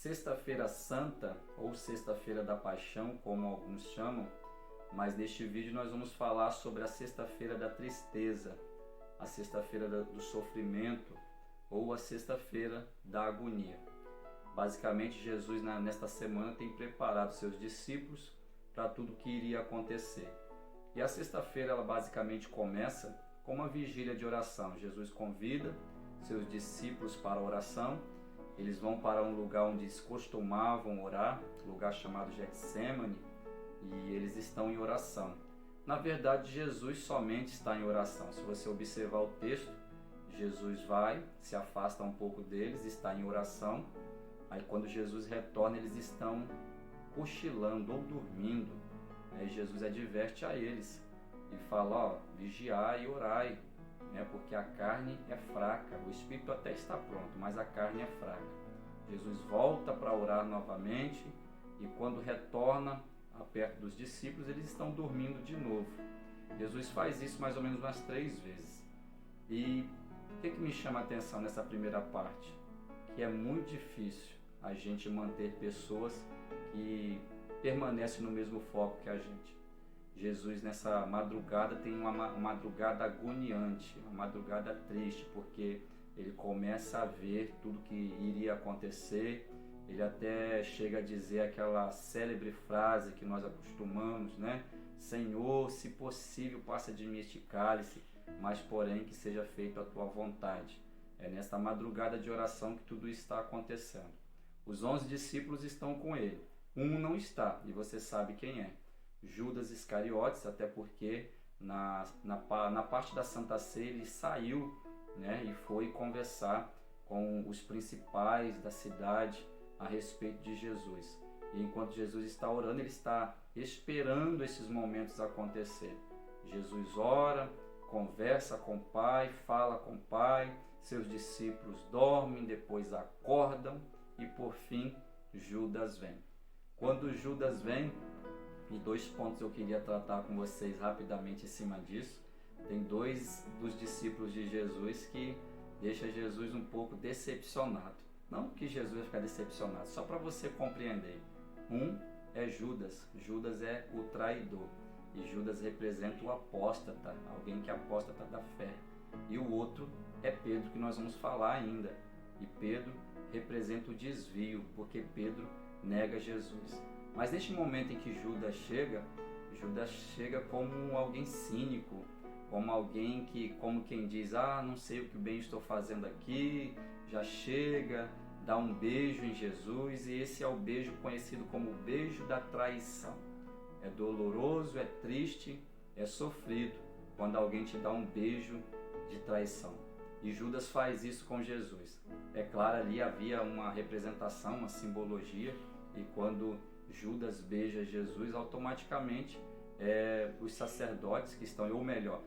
Sexta-feira Santa, ou Sexta-feira da Paixão, como alguns chamam, mas neste vídeo nós vamos falar sobre a Sexta-feira da Tristeza, a Sexta-feira do Sofrimento ou a Sexta-feira da Agonia. Basicamente, Jesus nesta semana tem preparado seus discípulos para tudo o que iria acontecer. E a sexta-feira ela basicamente começa com uma vigília de oração. Jesus convida seus discípulos para a oração. Eles vão para um lugar onde eles costumavam orar, lugar chamado Getsêmani, e eles estão em oração. Na verdade, Jesus somente está em oração. Se você observar o texto, Jesus vai, se afasta um pouco deles, está em oração. Aí quando Jesus retorna, eles estão cochilando ou dormindo. Aí Jesus adverte a eles e fala, vigiai e orai, porque a carne é fraca, o espírito até está pronto, mas a carne é fraca. Jesus volta para orar novamente e quando retorna perto dos discípulos, eles estão dormindo de novo. Jesus faz isso mais ou menos umas 3 vezes. E o que me chama a atenção nessa primeira parte? Que é muito difícil a gente manter pessoas que permanecem no mesmo foco que a gente. Jesus nessa madrugada tem uma madrugada agoniante, uma madrugada triste, porque ele começa a ver tudo que iria acontecer. Ele até chega a dizer aquela célebre frase que nós acostumamos, Senhor, se possível, passa de mim este cálice, mas porém que seja feita a tua vontade. É nesta madrugada de oração que tudo está acontecendo. Os 11 discípulos estão com ele. Um não está, e você sabe quem é. Judas Iscariotes, até porque na parte da Santa Ceia ele saiu e foi conversar com os principais da cidade a respeito de Jesus. E enquanto Jesus está orando, ele está esperando esses momentos acontecer. Jesus ora, conversa com o Pai, fala com o Pai, seus discípulos dormem, depois acordam e por fim Judas vem. Quando Judas vem, e 2 pontos eu queria tratar com vocês rapidamente em cima disso. Tem 2 dos discípulos de Jesus que deixa Jesus um pouco decepcionado. Não que Jesus vai ficar decepcionado, só para você compreender. Um é Judas. Judas é o traidor. E Judas representa o apóstata, alguém que apóstata da fé. E o outro é Pedro, que nós vamos falar ainda. E Pedro representa o desvio, porque Pedro nega Jesus. Mas neste momento em que Judas chega como alguém cínico, como alguém que, como quem diz, não sei o que bem estou fazendo aqui, já chega, dá um beijo em Jesus, e esse é o beijo conhecido como o beijo da traição. É doloroso, é triste, é sofrido quando alguém te dá um beijo de traição. E Judas faz isso com Jesus. É claro, ali havia uma representação, uma simbologia, e quando Judas beija Jesus, automaticamente os sacerdotes que estão, ou melhor,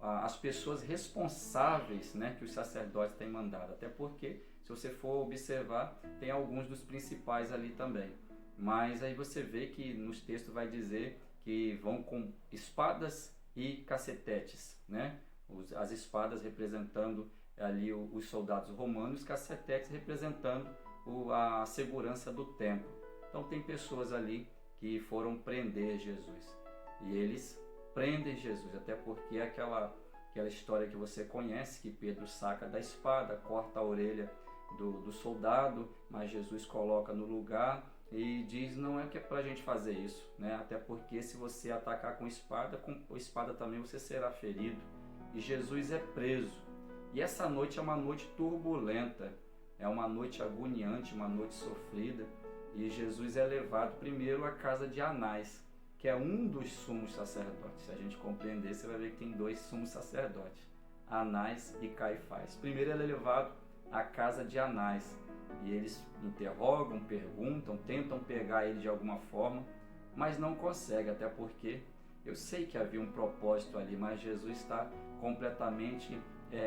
as pessoas responsáveis que os sacerdotes têm mandado, até porque, se você for observar, tem alguns dos principais ali também. Mas aí você vê que nos textos vai dizer que vão com espadas e cacetetes, as espadas representando ali os soldados romanos, os cacetetes representando a segurança do templo. Então tem pessoas ali que foram prender Jesus. E eles prendem Jesus, até porque aquela história que você conhece, que Pedro saca da espada, corta a orelha do soldado, mas Jesus coloca no lugar e diz, não é que é para a gente fazer isso, até porque se você atacar com espada também você será ferido. E Jesus é preso. E essa noite é uma noite turbulenta, é uma noite agoniante, uma noite sofrida. E Jesus é levado primeiro à casa de Anás, que é um dos sumos sacerdotes. Se a gente compreender, você vai ver que tem 2 sumos sacerdotes, Anás e Caifás. Primeiro ele é levado à casa de Anás, e eles interrogam, perguntam, tentam pegar ele de alguma forma, mas não conseguem, até porque eu sei que havia um propósito ali, mas Jesus está completamente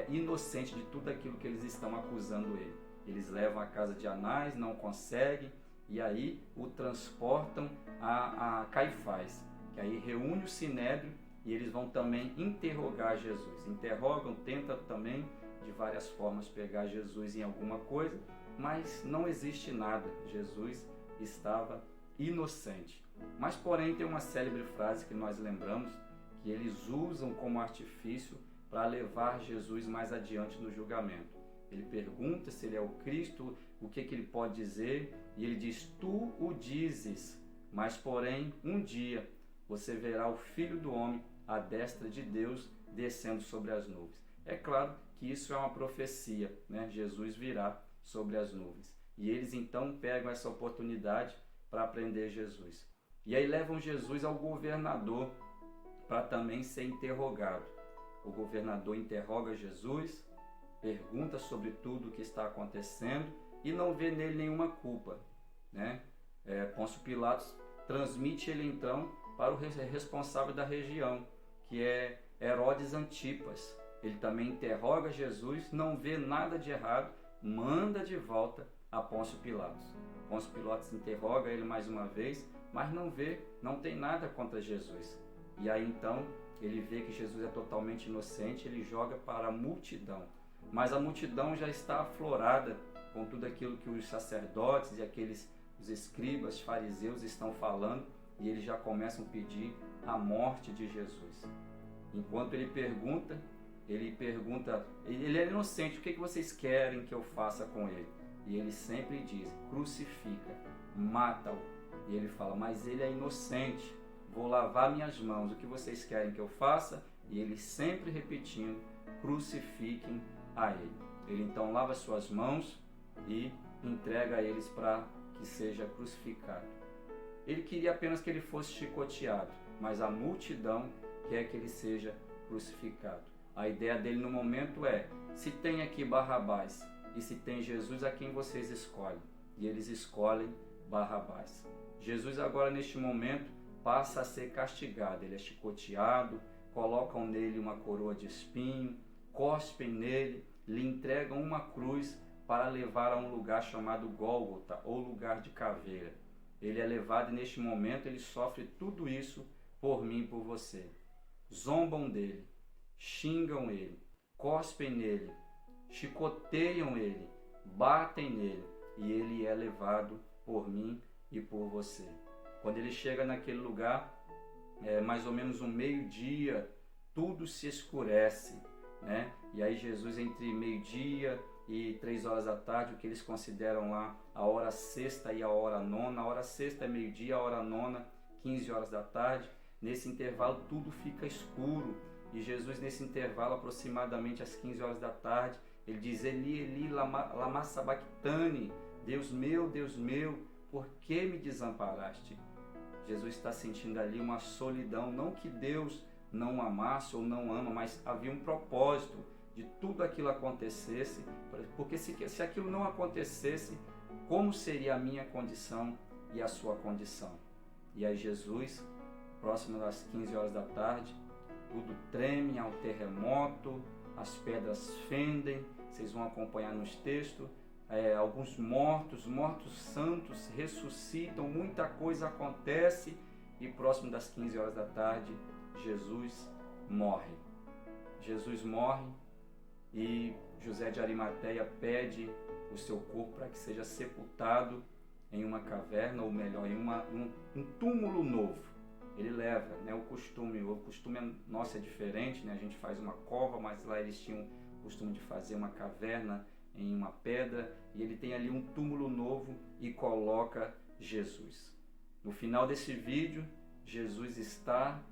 inocente de tudo aquilo que eles estão acusando ele. Eles levam à casa de Anás, não conseguem, e aí o transportam a Caifás, que aí reúne o Sinédrio e eles vão também interrogar Jesus. Interrogam, tentam também de várias formas pegar Jesus em alguma coisa, mas não existe nada. Jesus estava inocente. Mas porém tem uma célebre frase que nós lembramos, que eles usam como artifício para levar Jesus mais adiante no julgamento. Ele pergunta se ele é o Cristo, o que ele pode dizer, e ele diz: tu o dizes, mas porém um dia você verá o Filho do Homem à destra de Deus descendo sobre as nuvens. É claro que isso é uma profecia, né? Jesus virá sobre as nuvens. E eles então pegam essa oportunidade para prender Jesus. E aí levam Jesus ao governador para também ser interrogado. O governador interroga Jesus, pergunta sobre tudo o que está acontecendo e não vê nele nenhuma culpa, né? Pôncio Pilatos transmite ele então para o responsável da região, que é Herodes Antipas. Ele também interroga Jesus, não vê nada de errado, manda de volta a Pôncio Pilatos. Pôncio Pilatos interroga ele mais uma vez, mas não tem nada contra Jesus. E aí então ele vê que Jesus é totalmente inocente, ele joga para a multidão. Mas a multidão já está aflorada com tudo aquilo que os sacerdotes e os escribas, fariseus estão falando, e eles já começam a pedir a morte de Jesus. Enquanto ele pergunta, ele é inocente, o que vocês querem que eu faça com ele? E ele sempre diz: crucifica, mata-o. E ele fala: mas ele é inocente, vou lavar minhas mãos, o que vocês querem que eu faça? E ele sempre repetindo: crucifiquem a ele. Ele então lava suas mãos e entrega a eles para que seja crucificado. Ele queria apenas que ele fosse chicoteado, mas a multidão quer que ele seja crucificado. A ideia dele no momento é: se tem aqui Barrabás e se tem Jesus, a quem vocês escolhem? E eles escolhem Barrabás. Jesus agora neste momento passa a ser castigado. Ele é chicoteado, colocam nele uma coroa de espinho, cospem nele, lhe entregam uma cruz para levar a um lugar chamado Gólgota, ou lugar de caveira. Ele é levado e neste momento ele sofre tudo isso por mim e por você. Zombam dele, xingam ele, cospem nele, chicoteiam ele, batem nele, e ele é levado por mim e por você. Quando ele chega naquele lugar, mais ou menos um meio-dia, tudo se escurece, né? E aí Jesus, entre meio-dia e 3 horas da tarde, o que eles consideram lá a hora sexta e a hora nona. A hora sexta é meio-dia, a hora nona, 15 horas da tarde. Nesse intervalo tudo fica escuro. E Jesus, nesse intervalo, aproximadamente às 15 horas da tarde, ele diz: Eli, Eli, lama sabachthani, Deus meu, por que me desamparaste? Jesus está sentindo ali uma solidão, não que Deus não amasse ou não ama, mas havia um propósito de tudo aquilo acontecesse, porque se aquilo não acontecesse, como seria a minha condição e a sua condição? E aí Jesus, próximo das 15 horas da tarde, tudo treme, há um terremoto, as pedras fendem, vocês vão acompanhar nos textos, alguns mortos santos ressuscitam, muita coisa acontece, e próximo das 15 horas da tarde, Jesus morre. Jesus morre e José de Arimateia pede o seu corpo para que seja sepultado em uma caverna, ou melhor, em um túmulo novo. Ele leva, né, o costume nosso é diferente, né? A gente faz uma cova, mas lá eles tinham o costume de fazer uma caverna em uma pedra, e ele tem ali um túmulo novo e coloca Jesus. No final desse vídeo, Jesus está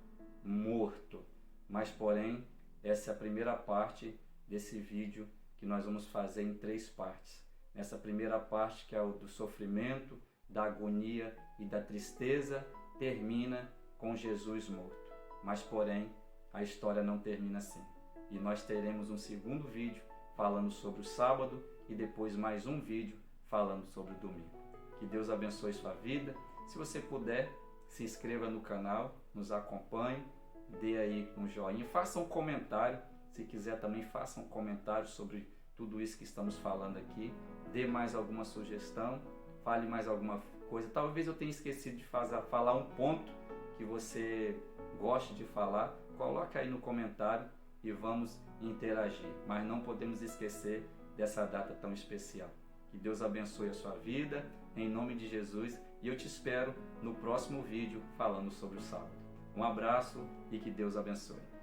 morto, mas porém essa é a primeira parte desse vídeo que nós vamos fazer em 3 partes. Nessa primeira parte, que é o do sofrimento, da agonia e da tristeza, termina com Jesus morto. Mas porém a história não termina assim. E nós teremos um segundo vídeo falando sobre o sábado e depois mais um vídeo falando sobre o domingo. Que Deus abençoe sua vida. Se você puder, se inscreva no canal, nos acompanhe, dê aí um joinha, faça um comentário. Se quiser também faça um comentário sobre tudo isso que estamos falando aqui. Dê mais alguma sugestão, fale mais alguma coisa. Talvez eu tenha esquecido de falar um ponto que você goste de falar. Coloque aí no comentário e vamos interagir. Mas não podemos esquecer dessa data tão especial. Que Deus abençoe a sua vida, em nome de Jesus, e eu te espero no próximo vídeo falando sobre o sábado. Um abraço e que Deus abençoe.